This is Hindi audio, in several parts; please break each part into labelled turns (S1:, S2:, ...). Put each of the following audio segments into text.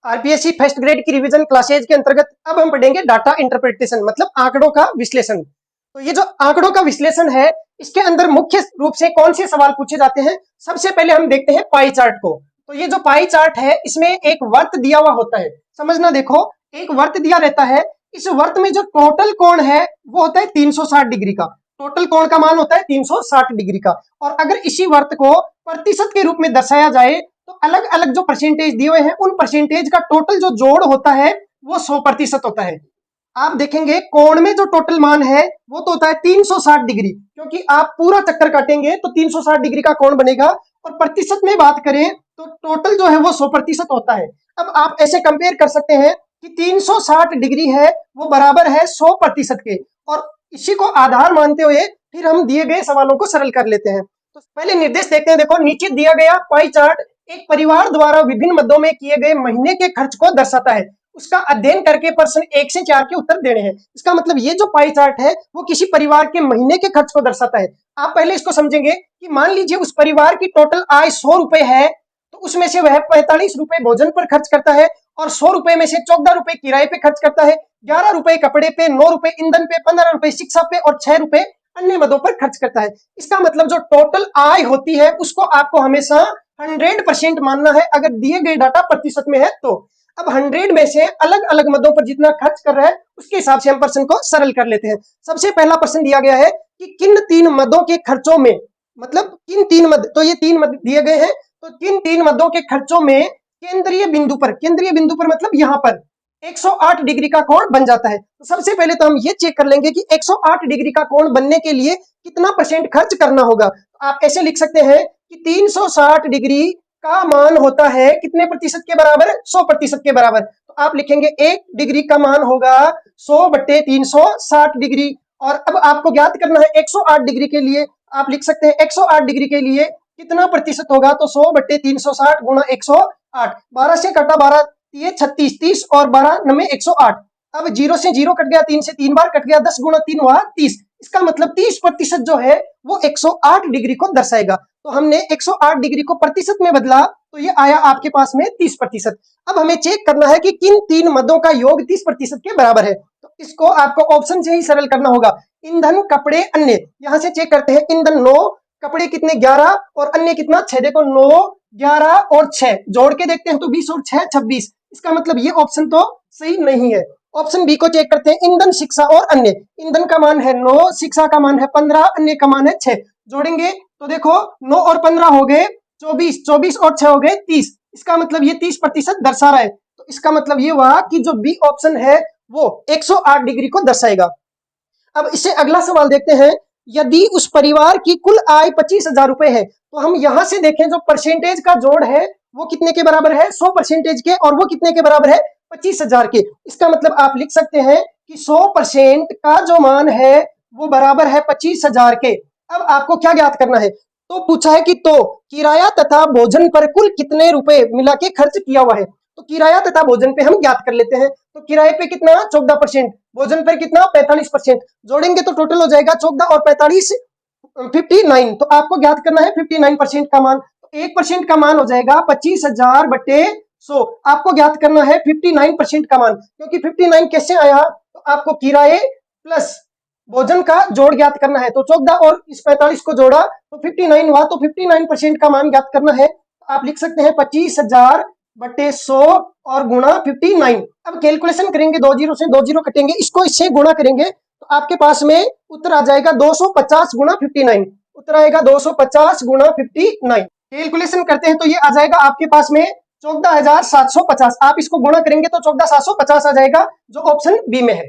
S1: आरपीएससी फर्स्ट ग्रेड की रिवीजन क्लासेज के अंतर्गत अब हम पढ़ेंगे डाटा इंटरप्रिटेशन, मतलब आंकड़ों का विश्लेषण। तो ये जो आंकड़ों का विश्लेषण है, इसके अंदर मुख्य रूप से कौन से सवाल पूछे जाते हैं? सबसे पहले हम देखते हैं पाई चार्ट को। तो ये जो पाई चार्ट है, इसमें एक वर्त दिया हुआ होता है। समझना, देखो एक वर्त दिया रहता है। इस वर्त में जो टोटल कोण है वो होता है 360 डिग्री का। टोटल कोण का मान होता है 360 डिग्री का। और अगर इसी वर्त को प्रतिशत के रूप में दर्शाया जाए तो अलग अलग जो परसेंटेज दिए हुए हैं, उन परसेंटेज का टोटल जो जोड़ होता है वो 100% होता है। आप देखेंगे कोण में जो टोटल मान है वो तो होता है 360 डिग्री, क्योंकि आप पूरा चक्कर काटेंगे तो 360 डिग्री का कोण बनेगा। और प्रतिशत में बात करें तो टोटल जो है वो 100% होता है। अब आप ऐसे कंपेयर कर सकते हैं कि 360 डिग्री है वो बराबर है 100% के। और इसी को आधार मानते हुए फिर हम दिए गए सवालों को सरल कर लेते हैं। तो पहले निर्देश देखते हैं। देखो, नीचे दिया गया पाई चार्ट एक परिवार द्वारा विभिन्न मदों में किए गए महीने के खर्च को दर्शाता है। उसका अध्ययन करके प्रश्न 1 से 4 के उत्तर देने हैं। इसका मतलब ये जो पाई चार्ट है वो किसी परिवार के महीने के खर्च को दर्शाता है। आप पहले इसको समझेंगे कि मान लीजिए उस परिवार की टोटल आय 100 रुपए है, तो उसमें से वह 45 रुपए भोजन पर खर्च करता है और 100 रुपए में से 14 रुपए किराए पे खर्च करता है, 11 रुपए कपड़े पे, 9 रुपए ईंधन पे, 15 रुपए शिक्षा पे और 6 रुपए अन्य मदों पर खर्च करता है। इसका मतलब जो टोटल आय होती है उसको आपको हमेशा 100% मानना है अगर दिए गए डाटा प्रतिशत में है तो। अब 100 में से अलग अलग मदों पर जितना खर्च कर रहा है उसके हिसाब से हम प्रश्न को सरल कर लेते हैं। सबसे पहला प्रश्न दिया गया है कि किन 3 मदों के खर्चों में, मतलब किन 3 मद, तो ये 3 मद दिए गए हैं, तो किन 3 मदों के खर्चों में केंद्रीय बिंदु पर मतलब यहाँ पर 108 डिग्री का कोण बन जाता है। तो सबसे पहले तो हम ये चेक कर लेंगे कि 108 डिग्री का कोण बनने के लिए कितना % खर्च करना होगा। तो आप ऐसे लिख सकते हैं कि 360 डिग्री का मान होता है कितने प्रतिशत के बराबर? 100% के बराबर। तो आप लिखेंगे 1 डिग्री का मान होगा 100/360 डिग्री। और अब आपको ज्ञात करना है 108 डिग्री के लिए। आप लिख सकते हैं 108 डिग्री के लिए कितना प्रतिशत होगा? तो 100/360 गुणा 108। 12 से कटा 12, ये 36, 30 और 12 नमे 108। अब 0 से 0 कट गया, 3 से 3 बार कट गया, 10 गुणा 3 हुआ 30। इसका मतलब 30% जो है वो 108 डिग्री को दर्शाएगा। तो हमने 108 डिग्री को प्रतिशत में बदला तो ये आया आपके पास में 30%। अब हमें चेक करना है कि किन 3 मदों का योग 30% के बराबर है। तो इसको आपको ऑप्शन से ही सरल करना होगा। ईंधन, कपड़े, अन्य। यहां से चेक करते हैं। ईंधन 9, कपड़े कितने? 11 और अन्य कितना? 6। देखो 9, 11 और 6 जोड़ के देखते हैं तो 20 और 6 26। इसका मतलब ये ऑप्शन तो सही नहीं है। ऑप्शन बी को चेक करते हैं। ईंधन, शिक्षा और अन्य। ईंधन का मान है 9, शिक्षा का मान है 15, अन्य का मान है 6। जोड़ेंगे तो देखो 9 और 15 हो गए 24, 24 और 6 हो गए 30। इसका मतलब ये 30% दर्शा रहा है। तो इसका मतलब ये हुआ कि जो बी ऑप्शन है वो 108 डिग्री को दर्शाएगा। अब इससे अगला सवाल देखते हैं। यदि उस परिवार की कुल आय 25,000 रुपए है तो हम यहां से देखें जो परसेंटेज का जोड़ है वो कितने के बराबर है? 100% के। और वो कितने के बराबर है? 25,000 के। इसका मतलब आप लिख सकते हैं कि 100% का जो मान है वो बराबर है 25,000 के। अब आपको क्या ज्ञात करना है? तो पूछा है कि तो किराया तथा भोजन पर कुल कितने रुपए मिला के खर्च किया हुआ है। तो किराया तथा भोजन पे हम ज्ञात कर लेते हैं। तो किराए पे कितना? 14%। भोजन पर कितना? 45%। जोड़ेंगे तो टोटल हो जाएगा 14 और 45 59। तो आपको ज्ञात करना है 59% का मान। तो 1% का मान हो जाएगा 25,000/100। आपको ज्ञात करना है 59% का मान। क्योंकि 59 कैसे आया? तो आपको किराए प्लस भोजन का जोड़ ज्ञात करना है। तो 14 और इस 45 को जोड़ा तो 59 हुआ। तो 59% का मान ज्ञात करना है। आप लिख सकते हैं 25,000/100 और गुणा 59। अब कैलकुलेशन करेंगे, 2 जीरो से 2 जीरो कटेंगे, इसको इससे गुणा करेंगे तो आपके पास में उत्तर आ जाएगा 250 गुणा 59। उत्तर आएगा 250 गुणा 59। कैलकुलेशन करते हैं तो ये आ जाएगा आपके पास में 14,750। आप इसको गुणा करेंगे तो 14,750 आ जाएगा, जो ऑप्शन बी में है।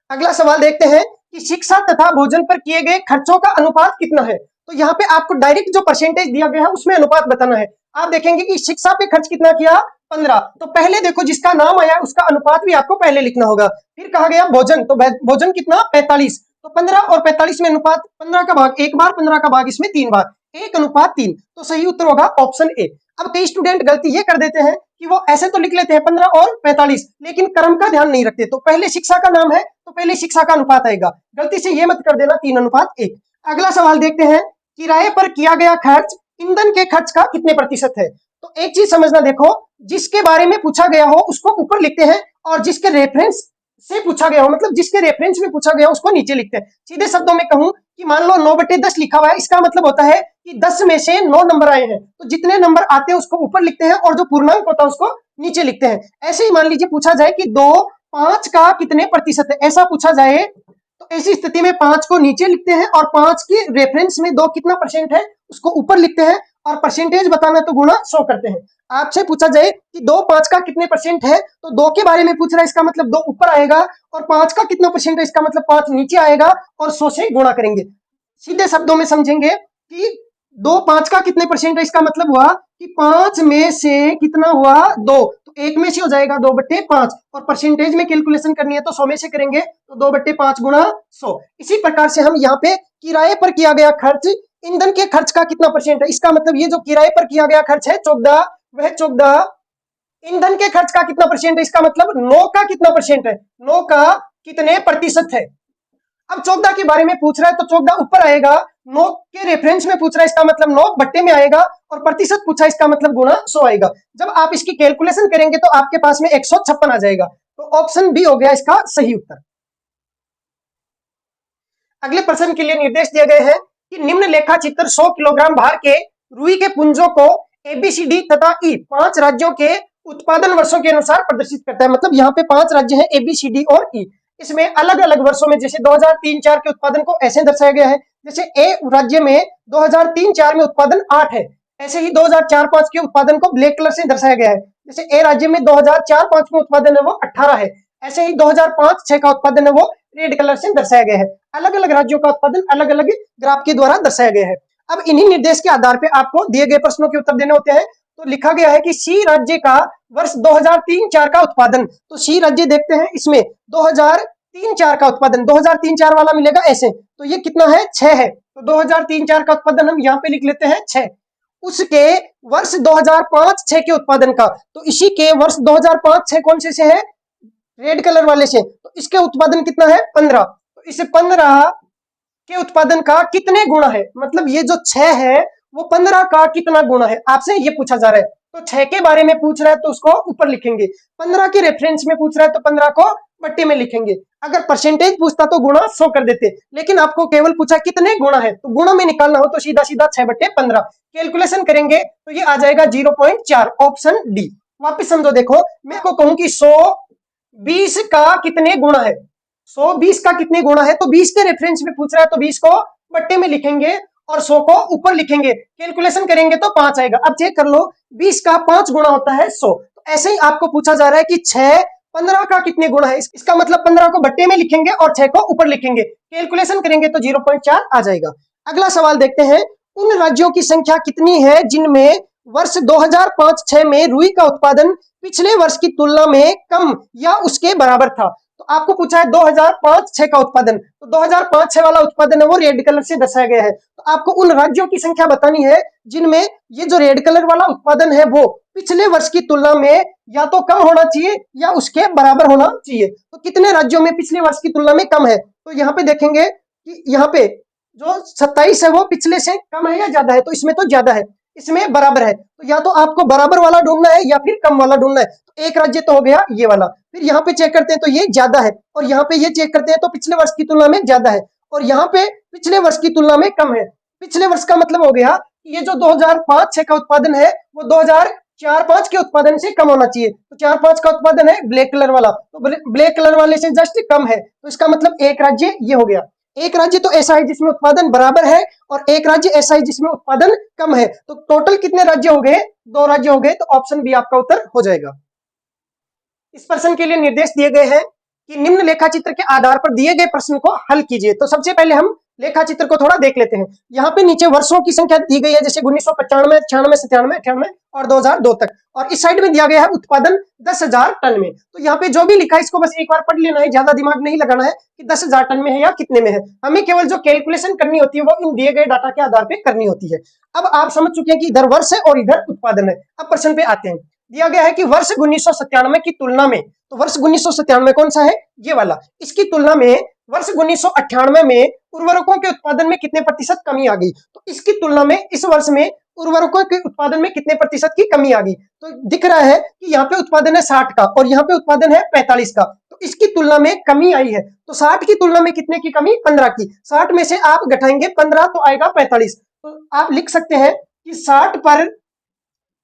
S1: अगला सवाल देखते हैं कि शिक्षा तथा भोजन पर किए गए खर्चों का अनुपात कितना है। तो यहाँ पे आपको डायरेक्ट जो परसेंटेज दिया गया है उसमें अनुपात बताना है। आप देखेंगे कि शिक्षा पे खर्च कितना किया? 15। तो पहले देखो जिसका नाम आया उसका अनुपात भी आपको पहले लिखना होगा। फिर कहा गया भोजन, तो भोजन कितना? 45। तो 15 और 45 में अनुपात 15 का भाग 1 बार, 15 का भाग इसमें 3 बार, 1:3। तो सही उत्तर होगा ऑप्शन ए। अब कई स्टूडेंट गलती ये कर देते हैं कि वो ऐसे तो लिख लेते हैं 15 और 45, लेकिन क्रम का ध्यान नहीं रखते। तो पहले शिक्षा का नाम है तो पहले शिक्षा का अनुपात आएगा। गलती से ये मत कर देना 3:1। अगला सवाल देखते हैं। किराए पर किया गया खर्च ईंधन के खर्च का कितने प्रतिशत है। तो एक चीज समझना, देखो जिसके बारे में पूछा गया हो उसको ऊपर लिखते हैं और जिसके रेफरेंस से पूछा गया हो, मतलब जिसके रेफरेंस में पूछा गया हो उसको नीचे लिखते हैं। सीधे शब्दों में कहूं कि मान लो 9/10 लिखा हुआ है, इसका मतलब होता है कि 10 में से 9 नंबर आए हैं, तो जितने नंबर आते हैं उसको ऊपर लिखते हैं और जो पूर्णांक होता है उसको नीचे लिखते हैं। ऐसे ही मान लीजिए पूछा जाए कि 2 5 का कितने प्रतिशत है, ऐसा पूछा जाए तो ऐसी स्थिति में 5 को नीचे लिखते हैं और 5 के रेफरेंस में 2 कितना परसेंट है उसको ऊपर लिखते हैं और परसेंटेज बताना तो गुणा 100 करते हैं। आपसे पूछा जाए कि 2 5 का कितने परसेंट है, तो 2 के बारे में पूछ रहा है, इसका मतलब 2 ऊपर आएगा, और 5 का कितना परसेंट है, इसका मतलब 5 नीचे आएगा और 100 से गुणा करेंगे। सीधे शब्दों में समझेंगे कि 2 5 का कितने परसेंट है, इसका मतलब हुआ कि 5 में से कितना हुआ 2, तो 1 में से हो जाएगा 2/5, और परसेंटेज में कैलकुलेशन करनी है तो 100 में से करेंगे तो 2/5 गुणा 100। इसी प्रकार से हम यहाँ पे किराए पर किया गया खर्च, ईंधन के खर्च का कितना परसेंट है, इसका मतलब ये जो किराए पर किया गया खर्च है 14, वह 14 ईंधन के खर्च का कितना परसेंट है, इसका मतलब 9 का कितना परसेंट है, 9 का कितने प्रतिशत है। अब 14 के बारे में पूछ रहा है तो 14 ऊपर आएगा, 9 के रेफरेंस में पूछ रहा है इसका मतलब 9 बट्टे में आएगा, और प्रतिशत पूछा इसका मतलब गुणा 100 आएगा। जब आप इसकी कैलकुलेशन करेंगे तो आपके पास में 156 आ जाएगा, तो ऑप्शन बी हो गया इसका सही उत्तर। अगले प्रश्न के लिए निर्देश दिए गए हैं कि निम्न लेखा चित्र 100 किलोग्राम भार के रुई के पुंजों को एबीसीडी तथा ई 5 राज्यों के उत्पादन वर्षों के अनुसार प्रदर्शित करता है। मतलब यहाँ पे 5 राज्य हैं एबीसीडी और ई, इसमें अलग अलग वर्षों में, जैसे 2003-4 के उत्पादन को ऐसे दर्शाया गया है, जैसे ए राज्य में 2003-4 में उत्पादन 8 है, ऐसे ही 2004-5 के उत्पादन को ब्लैक कलर से दर्शाया गया है। जैसे ए राज्य में 2004-5 में उत्पादन है वो 18 है, ऐसे ही 2005-6 का उत्पादन है वो रेड कलर से दर्शाया गया है। अलग अलग राज्यों का उत्पादन अलग अलग ग्राफ के द्वारा दर्शाया गया है। अब इन्हीं निर्देश के आधार पर आपको दिए गए प्रश्नों के उत्तर देने होते हैं। तो लिखा गया है कि सी राज्य का वर्ष 2003-4 का उत्पादन, तो सी राज्य देखते हैं, इसमें 2003-4 का उत्पादन 2003-4 वाला मिलेगा ऐसे, तो ये कितना है 6 है, तो 2003-4 का उत्पादन हम यहाँ पे लिख लेते हैं 6। उसके वर्ष 2005-6 के उत्पादन का, तो इसी के वर्ष 2005-6 कौन से है, रेड कलर वाले से, तो इसके उत्पादन कितना है 15, तो इस 15 के उत्पादन का कितने गुणा है, मतलब ये जो 6 है वो 15 का कितना गुणा है, आपसे ये पूछा जा रहा है। तो 6 के बारे में पूछ रहा है तो उसको ऊपर लिखेंगे, 15 के रेफरेंस में पूछ रहा है तो 15 को बट्टे में लिखेंगे। अगर परसेंटेज पूछता तो गुणा 100 कर देते, लेकिन आपको केवल पूछा कितने गुणा है, तो गुणा में निकालना हो तो सीधा सीधा 6/15 कैलकुलेशन करेंगे तो ये आ जाएगा 0.4, ऑप्शन डी। वापिस समझो, देखो मैं को कहूं कि 120 का कितने गुणा है, 120 का कितने गुणा है, तो 20 के रेफरेंस में पूछ रहा है तो 20 को बट्टे में लिखेंगे और 100 को ऊपर लिखेंगे, कैलकुलेशन करेंगे तो 5 आएगा। अब चेक कर लो, 20 का 5 गुणा होता है 100, तो ऐसे ही आपको पूछा जा रहा है कि 6 15 का कितने गुणा है, इसका मतलब 15 को बट्टे में लिखेंगे और 6 को ऊपर लिखेंगे, कैलकुलेशन करेंगे तो 0.4 आ जाएगा। अगला सवाल देखते हैं, उन राज्यों की संख्या कितनी है जिनमें वर्ष 2005-6 में रुई का उत्पादन पिछले वर्ष की तुलना में कम या उसके बराबर था। तो आपको पूछा है 2005-6 का उत्पादन, तो 2005-6 वाला उत्पादन है वो रेड कलर से दर्शाया गया है। तो आपको उन राज्यों की संख्या बतानी है जिनमें ये जो रेड कलर वाला उत्पादन है वो पिछले वर्ष की तुलना में या तो कम होना चाहिए या उसके बराबर होना चाहिए। तो कितने राज्यों में पिछले वर्ष की तुलना में कम है, तो यहाँ पे देखेंगे कि यहाँ पे जो 27 है वो पिछले से कम है या ज्यादा है, तो इसमें तो ज्यादा है, इसमें बराबर है, तो या तो आपको बराबर वाला ढूंढना है या फिर कम वाला ढूंढना है। तो एक राज्य तो हो गया ये वाला, फिर यहाँ पे चेक करते हैं तो ये ज्यादा है, और यहाँ पे ये चेक करते हैं तो पिछले वर्ष की तुलना में ज्यादा है, और यहाँ पे पिछले वर्ष की तुलना में कम है। पिछले वर्ष का मतलब हो गया ये जो 2005-6 का उत्पादन है वो 2004-5 के उत्पादन से कम होना चाहिए, तो 4-5 का उत्पादन है ब्लैक कलर वाला, तो ब्लैक कलर वाले से जस्ट कम है, तो इसका मतलब एक राज्य ये हो गया। एक राज्य तो ऐसा है जिसमें उत्पादन बराबर है और एक राज्य ऐसा है जिसमें उत्पादन कम है, तो टोटल कितने राज्य हो गए, 2 राज्य हो गए, तो ऑप्शन बी आपका उत्तर हो जाएगा। इस प्रश्न के लिए निर्देश दिए गए हैं कि निम्न लेखा चित्र के आधार पर दिए गए प्रश्न को हल कीजिए। तो सबसे पहले हम लेखा चित्र को थोड़ा देख लेते हैं। यहाँ पे नीचे वर्षों की संख्या दी गई है, जैसे 1995, 96, 97, 98 और 2002 तक, और इस साइड में दिया गया है उत्पादन 10,000 टन में। तो यहाँ पे जो भी लिखा है इसको बस एक बार पढ़ लेना है, ज्यादा दिमाग नहीं लगाना है कि 10,000 टन में है या कितने में है, हमें केवल जो कैलकुलेशन करनी होती है वो इन दिए गए डाटा के आधार पर करनी होती है। अब आप समझ चुके हैं कि इधर वर्ष है और इधर उत्पादन है। अब प्रश्न पे आते हैं, दिया गया है कि वर्ष 1997 की तुलना में, तो वर्ष 1997 कौन सा है, ये वाला, इसकी तुलना में वर्ष 1998 में उर्वरकों के उत्पादन में कितने प्रतिशत कमी आ गई, तो इसकी तुलना में इस वर्ष में उर्वरकों के उत्पादन में कितने प्रतिशत की कमी आ गई। तो दिख रहा है कि यहाँ पे उत्पादन है 60 का और यहाँ पे उत्पादन है 45 का, तो इसकी तुलना में कमी आई है। तो 60 की तुलना में कितने की कमी, 15 की। 60 में से आप घटाएंगे 15 तो आएगा 45। तो आप लिख सकते हैं कि 60 पर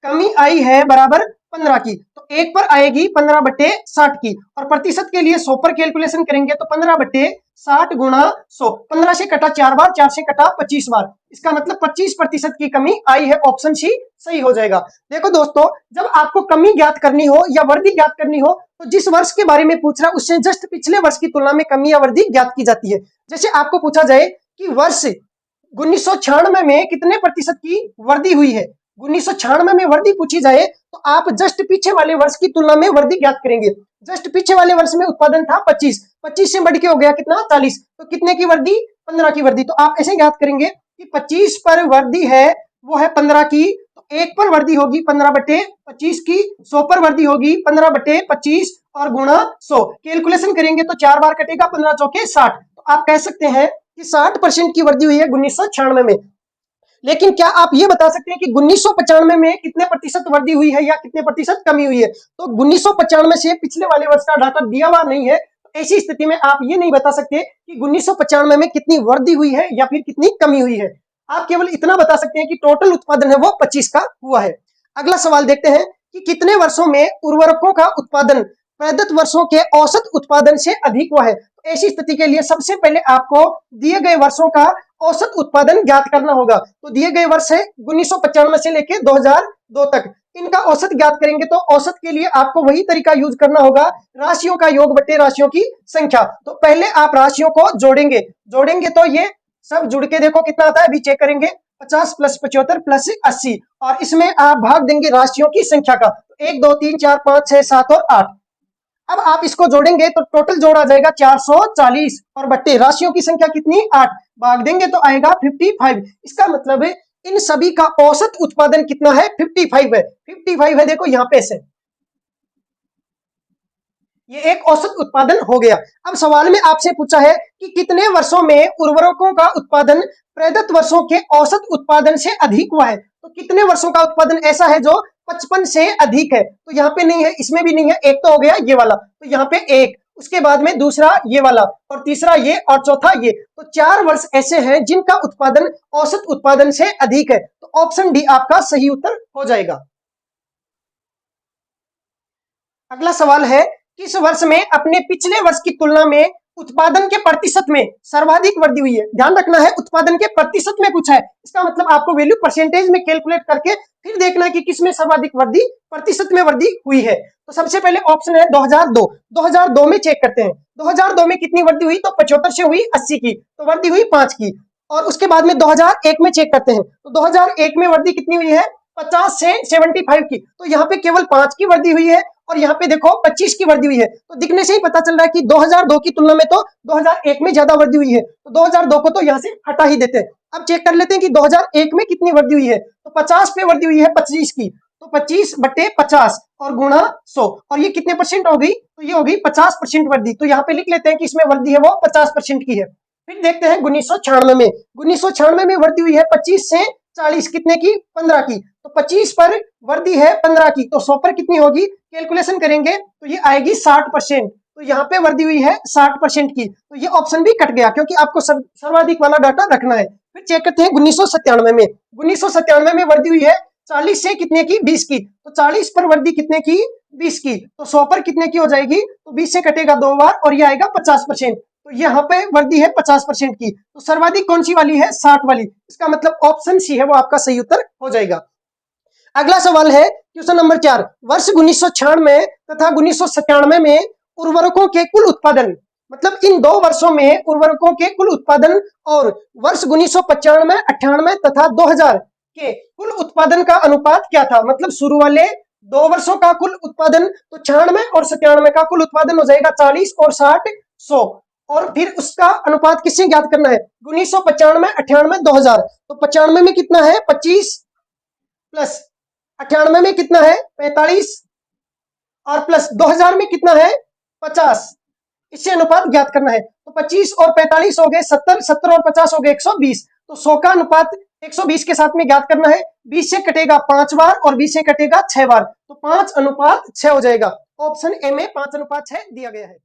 S1: कमी आई है बराबर 15 की, तो एक पर आएगी 15/60 की, और प्रतिशत के लिए 100 पर कैलकुलेशन करेंगे तो 15/60 गुणा 100, 15 से कटा 4 बार, 4 से कटा 25 बार, इसका मतलब 25% की कमी आई है। ऑप्शन सी सही हो जाएगा। देखो दोस्तों, जब आपको कमी ज्ञात करनी हो या वृद्धि ज्ञात करनी हो तो जिस वर्ष के बारे में पूछ रहा है उससे जस्ट पिछले वर्ष की तुलना में कमी या वृद्धि ज्ञात की जाती है। जैसे आपको पूछा जाए कि वर्ष 1996 में कितने प्रतिशत की वृद्धि हुई है, 1996 में वृद्धि पूछी जाए तो आप जस्ट पीछे वाले वर्ष की तुलना में वृद्धि ज्ञात करेंगे। जस्ट पीछे वाले वर्ष में उत्पादन था 25, 25 से बढ़ के हो गया कितना 40, तो कितने की वृद्धि, 15 की वृद्धि। तो आप ऐसे ज्ञात करेंगे कि 25 पर वृद्धि है वो है 15 की, तो एक पर वृद्धि होगी 15/25 की, 100 पर वृद्धि होगी 15/25 और गुणा 100, कैलकुलेशन करेंगे तो 4 बार कटेगा, 15 चौके 60। तो आप कह सकते हैं कि 60% की वृद्धि हुई है 1996 में। लेकिन क्या आप ये बता सकते हैं कि 1995 में कितने प्रतिशत वृद्धि हुई है या कितने प्रतिशत कमी हुई है। तो 1995 से पिछले वाले वर्ष का डाटा दिया हुआ नहीं है, तो ऐसी स्थिति में आप ये नहीं बता सकते कि 1995 में कितनी वृद्धि हुई है या फिर कितनी कमी हुई है। आप केवल इतना बता सकते हैं कि टोटल उत्पादन है वो 25 का हुआ है। अगला सवाल देखते हैं कि कितने वर्षों में उर्वरकों का उत्पादन प्रदत्त वर्षों के औसत उत्पादन से अधिक हुआ है। तो ऐसी स्थिति के लिए सबसे पहले आपको दिए गए वर्षों का औसत उत्पादन ज्ञात करना होगा। तो दिए गए वर्ष है 1995 से लेके 2002 तक, इनका औसत ज्ञात करेंगे तो औसत के लिए आपको वही तरीका यूज करना होगा, राशियों का योग बटे राशियों की संख्या। तो पहले आप राशियों को जोड़ेंगे तो ये सब जुड़ के देखो कितना आता है, अभी चेक करेंगे, 50 + 75 + 80, और इसमें आप भाग देंगे राशियों की संख्या का, 1 2 3 4 5 6 7 और 8। अब आप इसको जोड़ेंगे तो टोटल जोड़ा जाएगा 440, और बट्टे राशियों की संख्या कितनी 8, भाग देंगे तो आएगा 55। इसका मतलब है इन सभी का औसत उत्पादन कितना है, 55 है। 55 है, देखो यहाँ पे से ये एक औसत उत्पादन हो गया। अब सवाल में आपसे पूछा है कि कितने वर्षों में उर्वरकों का उत्पादन प्रदत्त वर्षों के औसत उत्पादन से अधिक हुआ है। तो कितने वर्षों का उत्पादन ऐसा है जो 55 से अधिक है। तो यहाँ पे नहीं है, इसमें भी नहीं है, एक तो हो गया ये वाला, तो यहाँ पे एक, उसके बाद में दूसरा ये वाला, और तीसरा ये, और चौथा ये। तो 4 वर्ष ऐसे हैं जिनका उत्पादन औसत उत्पादन से अधिक है। तो ऑप्शन डी आपका सही उत्तर हो जाएगा। अगला सवाल है, किस वर्ष में अपने पिछले वर्ष की तुलना में उत्पादन के प्रतिशत में सर्वाधिक वृद्धि हुई है। ध्यान रखना है, उत्पादन के प्रतिशत में पूछा है, इसका मतलब आपको वैल्यू परसेंटेज में कैलकुलेट करके फिर देखना है कि किसमें सर्वाधिक वृद्धि, प्रतिशत में वृद्धि हुई है। तो सबसे पहले ऑप्शन है 2002, 2002 में चेक करते हैं, 2002 में कितनी वृद्धि हुई, तो 75 से हुई 80 की, तो वृद्धि हुई 5 की। और उसके बाद में 2001 में चेक करते हैं, तो 2001 में वृद्धि कितनी हुई है, 50 से 75 की, तो यहाँ पे केवल 5 की वृद्धि हुई है, और यहाँ पे देखो 25 की वृद्धि हुई है। तो दिखने से ही पता चल रहा है कि 2002 की तुलना में तो 2001 में ज्यादा वृद्धि हुई है, तो 2002 को तो यहाँ से हटा ही देते हैं। अब चेक कर लेते हैं कि 2001 में कितनी वृद्धि हुई है, तो 50 पे वृद्धि हुई है 25 की, तो 25/50 और गुणा 100, और ये कितने परसेंट हो गई, तो ये हो गई 50% वृद्धि। तो यहाँ पे लिख लेते हैं कि इसमें वृद्धि है वो 50% की है। फिर देखते हैं 1996 में, 1996 में वृद्धि हुई है 25 से 40, कितने की, 15 की, तो 25 पर वृद्धि है 15 की, तो 100 पर कितनी होगी, कैलकुलेशन करेंगे तो ये आएगी 60%। तो यहाँ पे वृद्धि हुई है 60% की, तो ये ऑप्शन भी कट गया क्योंकि आपको सर्वाधिक वाला डाटा रखना है। फिर चेक करते हैं 1997 में, 1997 में वृद्धि हुई है 40 से कितने की, 20 की, तो 40 पर वृद्धि कितने की, 20 की, तो 100 पर कितने की हो जाएगी, तो 20 से कटेगा 2 बार और ये आएगा 50%। तो यहाँ पे वृद्धि है 50% की, तो सर्वाधिक कौन सी वाली है, 60 वाली, इसका मतलब ऑप्शन सी है वो आपका सही उत्तर हो जाएगा। अगला सवाल है क्वेश्चन नंबर 4, वर्ष 1996 तथा 1997 में उर्वरकों के कुल उत्पादन, मतलब इन 2 वर्षों में उर्वरकों के कुल उत्पादन और वर्ष 1995, 98 तथा 2000 के कुल उत्पादन का अनुपात क्या था। मतलब शुरू वाले 2 वर्षों का कुल उत्पादन, तो 96 और 97 का कुल उत्पादन हो जाएगा 40 और 60 100, और फिर उसका अनुपात किससे ज्ञात करना है, 1995, 98, 2000। तो 95 में कितना है 25 प्लस 98 में कितना है 45, और प्लस 2000 में कितना है 50, इससे अनुपात ज्ञात करना है। तो 25 और 45 हो गए 70, 70 और 50 हो गए 120, तो 100 का अनुपात 120 के साथ में ज्ञात करना है। 20 से कटेगा 5 बार और 20 से कटेगा 6 बार, तो 5:6 हो जाएगा। ऑप्शन ए में 5:6 दिया गया है।